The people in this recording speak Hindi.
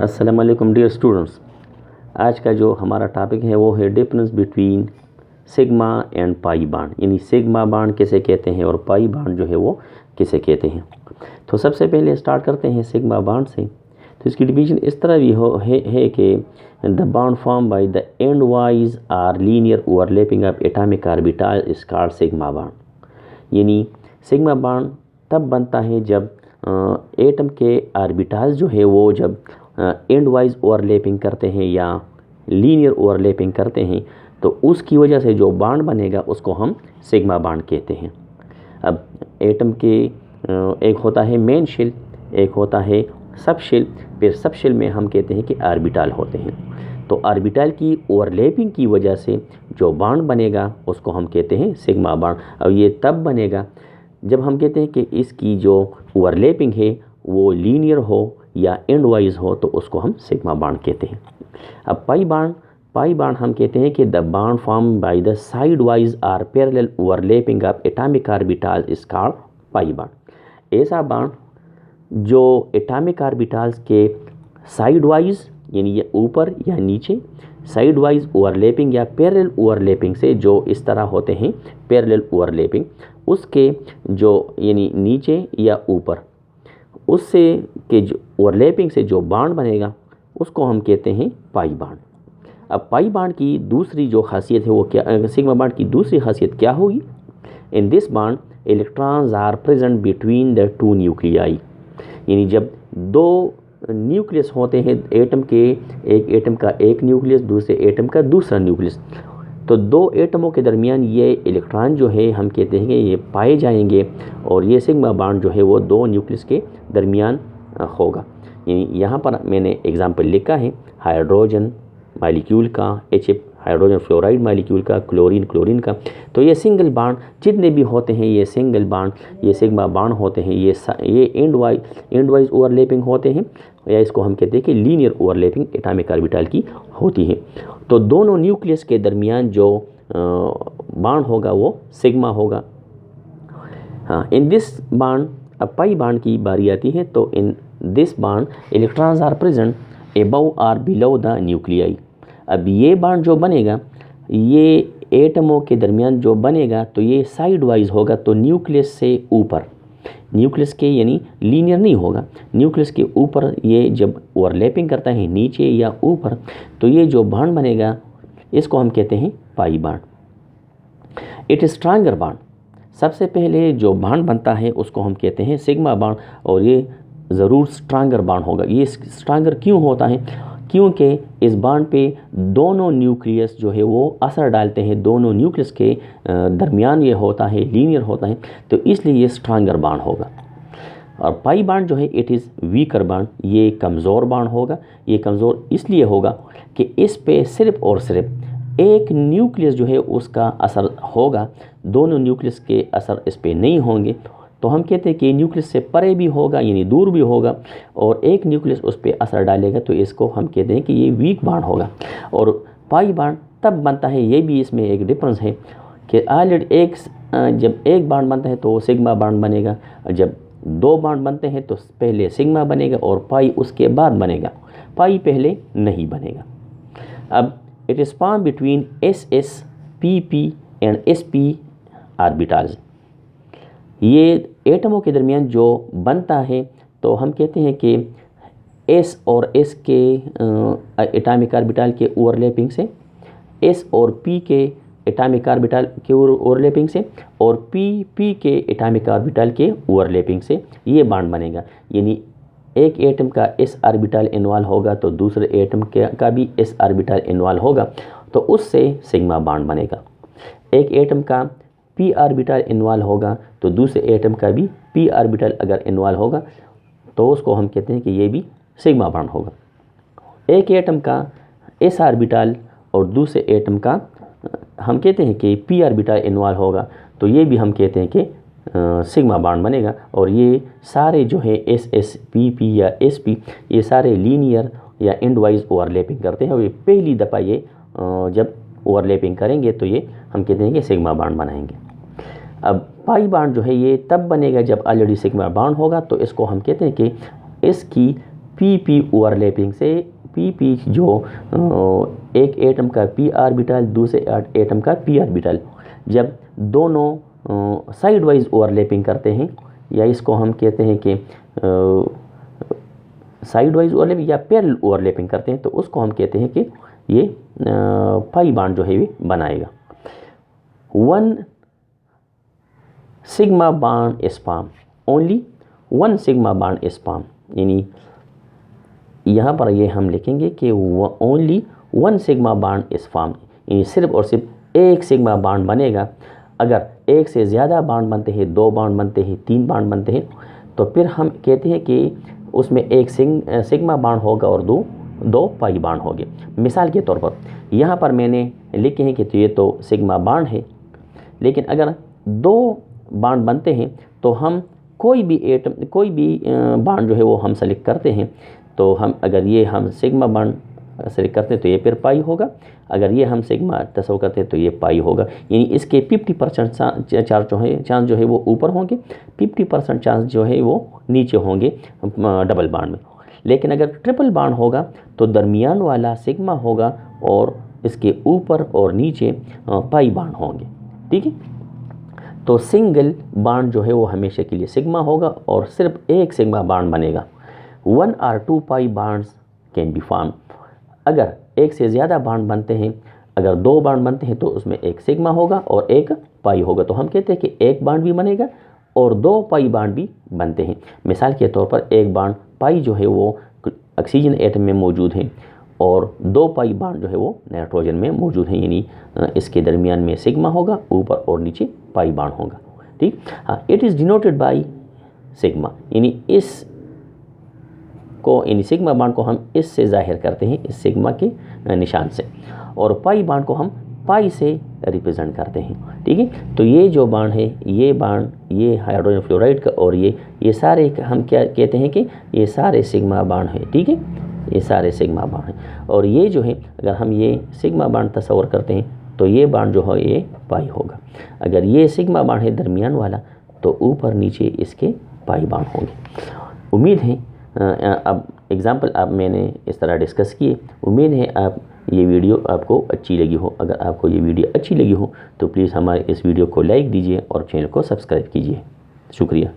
अस्सलाम वालेकुम डियर स्टूडेंट्स। आज का जो हमारा टॉपिक है वो है difference between sigma and pi bond, यानी सिग्मा बांड किसे कहते हैं और पाई बांड जो है वो किसे कहते हैं। तो सबसे पहले स्टार्ट करते हैं सिग्मा बांड से। तो इसकी डिवीजन इस तरह भी है कि the bond form by the end wise are linear overlapping of atomic orbital is called sigma bond. यानी सिग्मा बांड तब बनता है जब एटम के ऑर्बिटल्स जो है वो जब एंड वाइज ओवरलैपिंग करते हैं या लीनियर ओवरलैपिंग करते हैं, तो उसकी वजह से जो बांड बनेगा उसको हम सिग्मा बांड कहते हैं। अब एटम के एक होता है मेन शेल, एक होता है सब शेल, फिर सब शेल में हम कहते हैं कि ऑर्बिटल होते हैं। तो ऑर्बिटल की ओवरलैपिंग की वजह से जो बांड बनेगा उसको हम कहते हैं सिग्मा बांड। और ये तब बनेगा जब हम कहते हैं कि इसकी जो ओवरलैपिंग है वो लीनियर हो या एंड वाइज हो, तो उसको हम सिग्मा बांड कहते हैं। अब पाई बांड हम कहते हैं कि the bond form by the side wise are parallel overlapping of atomic orbitals is called pi bond. ऐसा बांड जो एटॉमिक ऑर्बिटल्स के साइड वाइज, यानी ये ऊपर या नीचे साइड वाइज ओवरलैपिंग या पैरेलल ओवरलैपिंग से जो इस तरह होते हैं पैरेलल ओवरलैपिंग, उसके जो यानी नीचे या ऊपर उससे के जो ओवरलैपिंग से जो बांड बनेगा उसको हम कहते हैं पाई बांड। अब पाई बांड की दूसरी जो खासियत है वो क्या, सिग्मा बांड की दूसरी खासियत क्या होगी? In this bond electrons are present between the two nuclei. यानी जब दो न्यूक्लियस होते हैं एटम के, एक एटम का एक न्यूक्लियस, दूसरे एटम का दूसरा न्यूक्लियस, तो दो एटमों के दरमियान ये इलेक्ट्रॉन जो है हम कहते हैं कि ये पाए जाएंगे और ये सिग्मा बांड जो है वो दो न्यूक्लियस के दरमियान होगा। यानी यहाँ पर मैंने एग्जांपल लिखा है हाइड्रोजन मॉलिक्यूल का, HF हाइड्रोजन फ्लोराइड मॉलिक्यूल का, क्लोरीन का। तो ये सिंगल बांड जितने भी होते हैं ये सिंगल बांड, ये सिग्मा बांड होते हैं, ये एंड वाइज ओवरलैपिंग होते हैं, या इसको हम कहते हैं कि लीनियर ओवरलैपिंग एटॉमिक ऑर्बिटल की होती है। तो दोनों न्यूक्लियस के दरमियान जो बांड होगा वो सिग्मा होगा। हाँ, इन दिस बांड, अब पाई बांड की बारी आती है। तो in this bond electrons are present above और बिलो द न्यूक्लियाई। अब ये बांड जो बनेगा ये एटमों के दरमियान जो बनेगा तो ये साइड वाइज होगा, तो न्यूक्लियस से ऊपर, न्यूक्लियस के यानी लीनियर नहीं होगा, न्यूक्लियस के ऊपर ये जब ओवरलैपिंग करता है नीचे या ऊपर, तो ये जो बांड बनेगा इसको हम कहते हैं पाई bond. It is stronger bond. सबसे पहले जो बांड बनता है उसको हम कहते हैं सिग्मा बांड, और ये ज़रूर स्ट्रांगर बांड होगा। ये स्ट्रांगर क्यों होता है? क्योंकि इस बांड पे दोनों न्यूक्लियस जो है वो असर डालते हैं, दोनों न्यूक्लियस के दरमियान ये होता है, लीनियर होता है, तो इसलिए ये स्ट्रांगर बांड होगा। और पाई बांड जो है इट इज़ वीकर बांड, ये कमज़ोर बांड होगा। ये कमज़ोर इसलिए होगा कि इस पे सिर्फ़ और सिर्फ एक न्यूक्लियस जो है उसका असर होगा, दोनों न्यूक्लियस के असर इस पे नहीं होंगे। तो हम कहते हैं कि न्यूक्लियस से परे भी होगा यानी दूर भी होगा, और एक न्यूक्लियस उस पर असर डालेगा, तो इसको हम कहते हैं कि ये वीक बांड होगा। और पाई बांड तब बनता है, ये भी इसमें एक डिफरेंस है कि ऑलरेडी जब एक बांड बनता है तो सिग्मा बांड बनेगा, जब दो बांड बनते हैं तो पहले सिग्मा बनेगा और पाई उसके बाद बनेगा, पाई पहले नहीं बनेगा। अब it is form between SSPP and SP orbitals. ये एटमों के दरमियान जो बनता है तो हम कहते हैं कि S और S के एटॉमिक ऑर्बिटल के ओवरलैपिंग से, S और P के एटॉमिक ऑर्बिटल के ओवरलैपिंग से, और P के एटॉमिक ऑर्बिटल के ओवरलैपिंग से ये बांड बनेगा। यानी एक एटम का S ऑर्बिटल इन्वॉल्व होगा तो दूसरे एटम का भी S ऑर्बिटल इन्वॉल्व होगा, तो उससे सिग्मा बांड बनेगा। एक एटम का P ऑर्बिटल इन्वॉल्व होगा तो दूसरे एटम का भी P ऑर्बिटल अगर इन्वॉल्व होगा तो उसको हम कहते हैं कि ये भी सिग्मा बांड होगा। एक एटम का S ऑर्बिटल और दूसरे एटम का हम कहते हैं कि P ऑर्बिटल इन्वॉल्व होगा, तो ये भी हम कहते हैं कि सिग्मा बांड बनेगा। और ये सारे जो है SSPP या SP, ये सारे लीनियर या एंड वाइज ओवरलैपिंग करते हैं, और ये पहली दफ़ा ये जब ओवरलैपिंग करेंगे तो ये हम कहते हैं कि सिग्मा बांड बनाएंगे। अब पाई बांड जो है ये तब बनेगा जब ऑलरेडी सिग्मा बांड होगा, तो इसको हम कहते हैं कि इसकी पी ओवरलैपिंग से पी जो एक एटम का p ऑर्बिटल दूसरे एटम का p ऑर्बिटल जब दोनों साइड वाइज ओवरलैपिंग करते हैं, या इसको हम कहते हैं कि साइड वाइज ओवरलैपिंग या पैरेलल ओवरलैपिंग करते हैं, तो उसको हम कहते हैं कि ये पाई बॉन्ड जो है ये बनाएगा। 1 sigma bond is form, only 1 sigma bond is form, यानी यहाँ पर ये हम लिखेंगे कि only 1 sigma bond is form, यानी सिर्फ और सिर्फ एक सिग्मा बॉन्ड बनेगा। अगर एक से ज़्यादा बॉन्ड बनते हैं, 2 बॉन्ड बनते हैं, 3 बॉन्ड बनते हैं, तो फिर हम कहते हैं कि उसमें एक सिग्मा बॉन्ड होगा और दो पाई बॉन्ड होंगे। मिसाल के तौर पर यहाँ पर मैंने लिखे हैं कि तो ये तो सिग्मा बॉन्ड है, लेकिन अगर 2 बॉन्ड बनते हैं तो हम कोई भी बॉन्ड जो है वो हम सेलेक्ट करते हैं, तो हम अगर ये हम सिग्मा बॉन्ड सेलेक्ट करते हैं तो ये फिर पाई होगा, अगर ये हम सिग्मा तस्वर करते हैं तो ये पाई होगा, यानी इसके 50% चांस जो है वो ऊपर होंगे, 50% चांस जो है वो नीचे होंगे डबल बॉन्ड में। लेकिन अगर ट्रिपल बॉन्ड होगा तो दरमियान वाला सिग्मा होगा और इसके ऊपर और नीचे पाई बॉन्ड होंगे, ठीक है। तो सिंगल बॉन्ड जो है वो हमेशा के लिए सिग्मा होगा और सिर्फ एक सिग्मा बॉन्ड बनेगा। 1 or 2 pi bonds can be form, अगर एक से ज़्यादा बॉन्ड बनते हैं, अगर 2 बॉन्ड बनते हैं तो उसमें एक सिग्मा होगा और एक पाई होगा, तो हम कहते हैं कि एक बॉन्ड भी बनेगा और 2 पाई बॉन्ड भी बनते हैं। मिसाल के तौर पर एक बॉन्ड पाई जो है वो ऑक्सीजन एटम में मौजूद है और 2 पाई बॉन्ड जो है वो नाइट्रोजन में मौजूद है, यानी इसके दरमियान में सिग्मा होगा, ऊपर और नीचे पाई बॉन्ड होगा, ठीक। हाँ, it is denoted by sigma, यानी यानी सिग्मा बॉन्ड को हम इससे जाहिर करते हैं, इस सिग्मा के निशान से, और पाई बॉन्ड को हम पाई से रिप्रेजेंट करते हैं, ठीक है। तो ये जो बॉन्ड है, ये बॉन्ड, ये हाइड्रोजन फ्लोराइड का और ये सारे हम क्या कहते हैं कि ये सारे सिग्मा बॉन्ड है, ठीक है, ये सारे सिग्मा बॉन्ड हैं। और ये जो है अगर हम ये सिग्मा बॉन्ड तस्वर करते हैं तो ये बॉन्ड जो है ये पाई होगा। अगर ये सिग्मा बॉन्ड है दरमियान वाला तो ऊपर नीचे इसके पाई बॉन्ड होंगे। उम्मीद है अब एग्ज़ाम्पल अब मैंने इस तरह डिस्कस किए, उम्मीद है आप ये वीडियो आपको अच्छी लगी हो। अगर आपको ये वीडियो अच्छी लगी हो तो प्लीज़ हमारे इस वीडियो को लाइक दीजिए और चैनल को सब्सक्राइब कीजिए। शुक्रिया।